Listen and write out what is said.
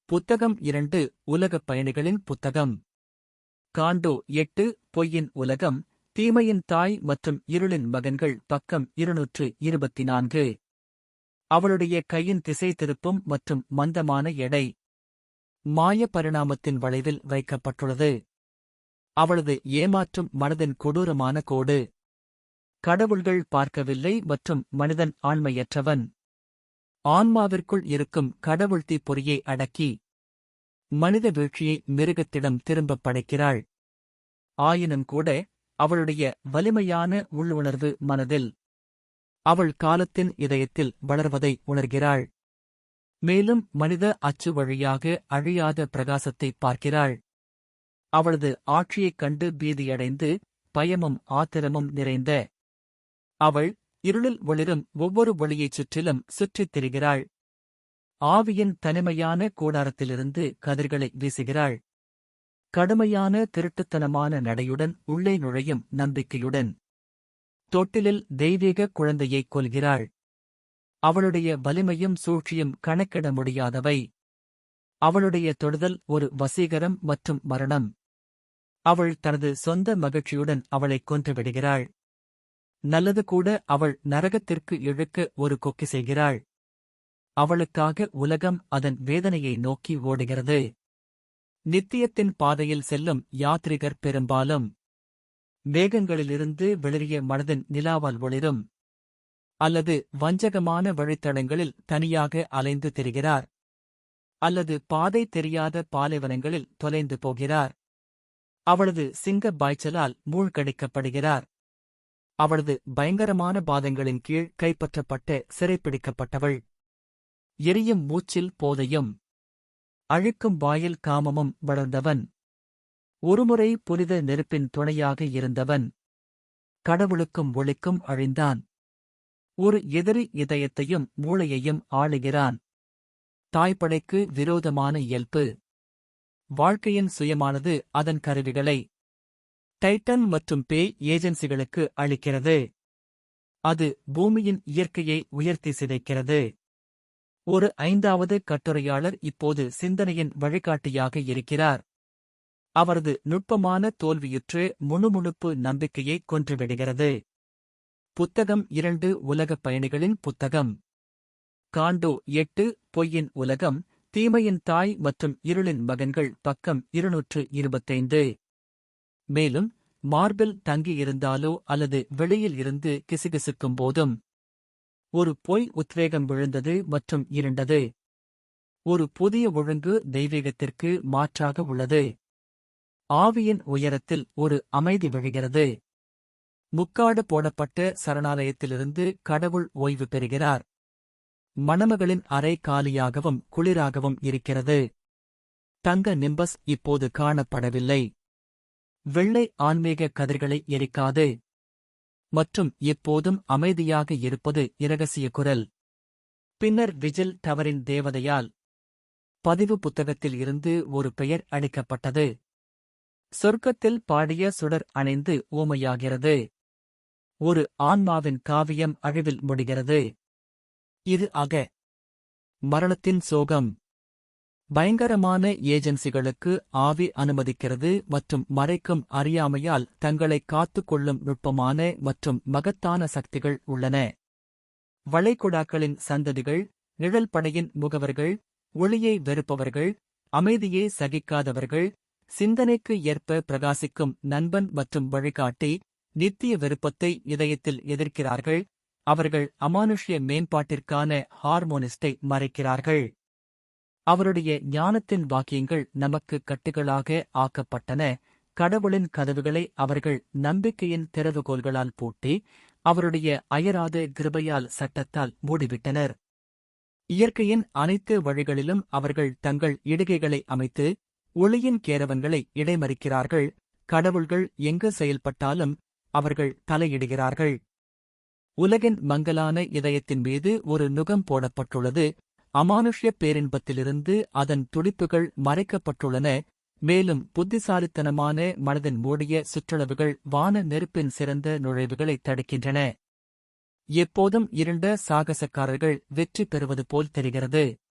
புத்தகம் 2 உலகப் பயணிகளின் புத்தகம். காண்டோ 8 பொய்யின் உலகம், தீமையின் தாய் மற்றும் இருளின் மகன்கள் பக்கம் 224. அவளுடைய கையின் திசை திருப்பும் மற்றும் மந்தமான எடை மாய பரிணாமத்தின் வளைவில் வைக்கப்பட்டுள்ளது. அவளது ஏமாற்றும் மனதின் கொடூரமான கோடு. கடவுள்கள் பார்க்கவில்லை மற்றும் மனிதன் ஆண்மையற்றவன். ஆன்மாவிற்குள் இருக்கும் கடவுள் தீப்பொறியை அடக்கி மனித வீழ்ச்சியை மிருகத்திடம் திரும்பப் படைக்கிறாள். ஆயினும் கூட அவளுடைய வலிமையான உள்ளுணர்வு மனதில் அவள் காலத்தின் இதயத்தில் வளர்வதை உணர்கிறாள். மேலும் மனித அச்சு வழியாக அழியாத பிரகாசத்தை பார்க்கிறாள். அவளது ஆட்சியைக் கண்டு பீதியடைந்து பயமும் ஆத்திரமும் நிறைந்த அவள் இருளில் ஒளிரும் ஒவ்வொரு ஒளியைச் சுற்றிலும் சுற்றித் திரிகிறாள். ஆவியின் தனிமையான கூடாரத்திலிருந்து கதிர்களை வீசுகிறாள். கடுமையான திருட்டுத்தனமான நடையுடன் உள்ளே நுழையும் நம்பிக்கையுடன் தொட்டிலில் தெய்வீக குழந்தையைக் கொல்கிறாள். அவளுடைய வலிமையும் சூழ்ச்சியும் கணக்கிட முடியாதவை. அவளுடைய தொடுதல் ஒரு வசீகரம் மற்றும் மரணம். அவள் தனது சொந்த மகிழ்ச்சியுடன் அவளைக் கொன்றுவிடுகிறாள். நல்லது கூட அவள் நரகத்திற்கு இழுக்க ஒரு கொக்கி செய்கிறாள். அவளுக்காக உலகம் அதன் வேதனையை நோக்கி ஓடுகிறது. நித்தியத்தின் பாதையில் செல்லும் யாத்ரிகர் பெரும்பாலும் மேகங்களிலிருந்து வெளிரிய மனதின் நிலாவால் ஒளிரும் அல்லது வஞ்சகமான வழித்தடங்களில் தனியாக அலைந்து திரிகிறார், அல்லது பாதை தெரியாத பாலைவனங்களில் தொலைந்து போகிறார். அவளது சிங்க பாய்ச்சலால் மூழ்கடிக்கப்படுகிறார். அவளது பயங்கரமான பாதங்களின் கீழ் கைப்பற்றப்பட்ட சிறைப்பிடிக்கப்பட்டவள். எரியும் மூச்சில் போதையும் அழிக்கும் வாயில் காமமும் வளர்ந்தவன். ஒருமுறை புனித நெருப்பின் துணையாக இருந்தவன் கடவுளுக்கும் ஒளிக்கும் அழிந்தான். ஒரு எதிரி இதயத்தையும் மூளையையும் ஆளுகிறான். தாய்ப்படைக்கு விரோதமான இயல்பு. வாழ்க்கையின் சுயமானது அதன் கருவிகளை டைட்டன் மற்றும் பேய் ஏஜென்சிகளுக்கு அளிக்கிறது. அது பூமியின் இயற்கையை உயர்த்தி சிதைக்கிறது. ஒரு 5வது கட்டுரையாளர் இப்போது சிந்தனையின் வழிகாட்டியாக இருக்கிறார். அவரது நுட்பமான தோல்வியுற்று முணுமுணுப்பு நம்பிக்கையை கொன்றுவிடுகிறது. புத்தகம் 2 உலகப் பயணிகளின் புத்தகம். காண்டோ 8 பொய்யின் உலகம், தீமையின் தாய் மற்றும் இருளின் மகன்கள் பக்கம் 225. மேலும் மார்பில் தங்கியிருந்தாலோ அல்லது வெளியில் இருந்து கிசுகிசுக்கும் போதும் ஒரு பொய் உத்வேகம் விழுந்தது மற்றும் இருண்டது. ஒரு புதிய ஒழுங்கு தெய்வீகத்திற்கு மாற்றாக உள்ளது. ஆவியின் உயரத்தில் ஒரு அமைதி விழுகிறது. முக்காடு போடப்பட்ட சரணாலயத்திலிருந்து கடவுள் ஓய்வு பெறுகிறார். மணமகளின் அறை காலியாகவும் குளிராகவும் இருக்கிறது. தங்க நிம்பஸ் இப்போது காணப்படவில்லை. வெள்ளை ஆன்மீக கதிர்களை எரிக்காது. மற்றும் எப்போதும் அமைதியாக இருப்பது இரகசிய குரல். பின்னர் விஜில் டவரின் தேவதையால் பதிவு புத்தகத்தில் இருந்து ஒரு பெயர் அளிக்கப்பட்டது. சொர்க்கத்தில் பாடிய சுடர் அணைந்து ஊமையாகிறது. ஒரு ஆன்மாவின் காவியம் அழிவில் முடிகிறது. இது மரணத்தின் சோகம். பயங்கரமான ஏஜென்சிகளுக்கு ஆவி அனுமதிக்கிறது மற்றும் மறைக்கும் அறியாமையால் தங்களை காத்துக் கொள்ளும் நுட்பமான மற்றும் மகத்தான சக்திகள் உள்ளன. வளைகுடாக்களின் சந்ததிகள், நிழல் படையின் முகவர்கள், ஒளியை வெறுப்பவர்கள், அமைதியை சகிக்காதவர்கள், சிந்தனைக்கு ஏற்ப பிரகாசிக்கும் நண்பன் மற்றும் வழிகாட்டி, நித்திய விருப்பத்தை இதயத்தில் எதிர்க்கிறார்கள். அவர்கள் அமானுஷ்ய மேம்பாட்டிற்கான ஹார்மோனிஸ்டை மறைக்கிறார்கள். அவருடைய ஞானத்தின் வாக்கியங்கள் நமக்கு கட்டுகளாக ஆக்கப்பட்டன. கடவுளின் கதவுகளை அவர்கள் நம்பிக்கையின் திறவுகோல்களால் பூட்டி அவருடைய அயராத கிருபையால் சட்டத்தால் மூடிவிட்டனர். இயற்கையின் அனைத்து வழிகளிலும் அவர்கள் தங்கள் இடுகைகளை அமைத்து ஒளியின் கேரவன்களை இடைமறிக்கிறார்கள். கடவுள்கள் எங்கு செயல்பட்டாலும் அவர்கள் தலையிடுகிறார்கள். உலகின் மங்கலான இதயத்தின் மீது ஒரு நுகம் போடப்பட்டுள்ளது. அமானுஷ்ய பேரின்பத்திலிருந்து அதன் துடிப்புகள் மறைக்கப்பட்டுள்ளன. மேலும் புத்திசாலித்தனமான மனதின் மூடிய சுற்றளவுகள் வான நெருப்பின் சிறந்த நுழைவுகளை தடுக்கின்றன. எப்போதும் இருண்ட சாகசக்காரர்கள் வெற்றி பெறுவது போல் தெரிகிறது.